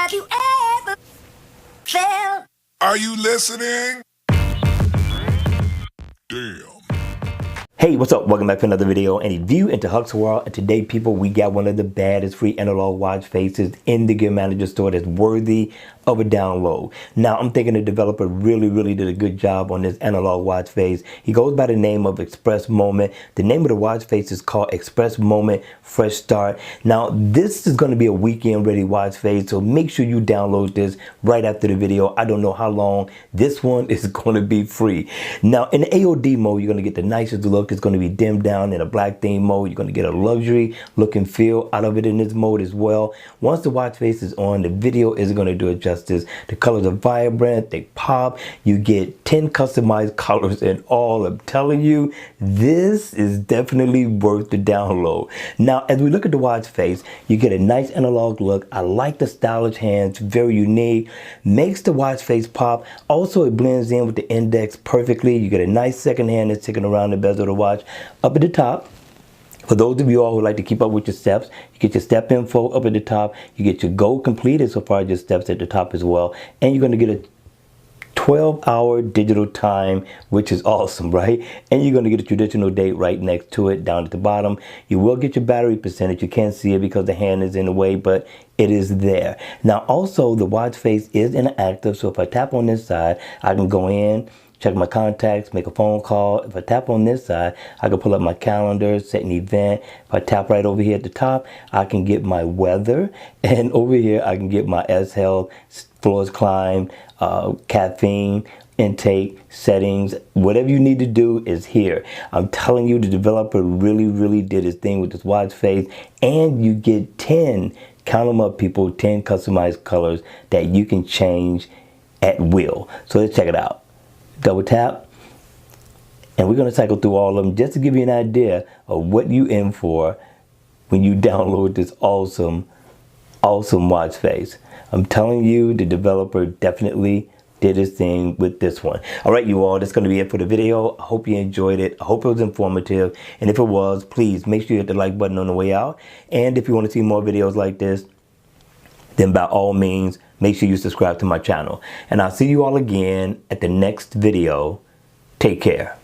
Have you ever felt? Are you listening? Damn. Hey, what's up? Welcome back to another video and a view into Huck's World. And today, people, we got one of the baddest free analog watch faces in the Gear Manager store that's worthy of a download. Now, I'm thinking the developer really did a good job on this analog watch face. He goes by the name of Express Moment. The name of the watch face is called Express Moment Fresh Start. Now, this is going to be a weekend ready watch face, so make sure you download this right after the video. I don't know how long this one is going to be free. Now, in the AOD mode, you're going to get the nicest look. It's going to be dimmed down in a black theme mode. You're going to get a luxury look and feel out of it in this mode as well. Once the watch face is on, the video isn't going to do it justice. The colors are vibrant, they pop. You get 10 customized colors and all. I'm telling you, this is definitely worth the download. Now, as we look at the watch face, you get a nice analog look. I like the stylish hands, very unique. Makes the watch face pop. Also, it blends in with the index perfectly. You get a nice second hand that's ticking around the bezel of the watch. Up at the top, for those of you all who like to keep up with your steps, you get your step info up at the top. You get your goal completed so far as your steps at the top as well. And you're going to get a 12-hour digital time, which is awesome, right? And you're going to get a traditional date right next to it down at the bottom. You will get your battery percentage. You can't see it because the hand is in the way, but it is there. Now, also, the watch face is inactive. So if I tap on this side, I can go in, check my contacts, make a phone call. If I tap on this side, I can pull up my calendar, set an event. If I tap right over here at the top, I can get my weather. And over here, I can get my S-Health, floors climbed, caffeine, intake, settings. Whatever you need to do is here. I'm telling you, the developer really did his thing with this watch face. And you get 10, count them up, people, 10 customized colors that you can change at will. So let's check it out. Double tap, and we're going to cycle through all of them just to give you an idea of what you in for when you download this awesome watch face. I'm telling you, the developer definitely did his thing with this one. All right, you all, that's going to be it for the video. I hope you enjoyed it. I hope it was informative, and if it was, please make sure you hit the like button on the way out. And if you want to see more videos like this, then by all means, make sure you subscribe to my channel. And I'll see you all again at the next video. Take care.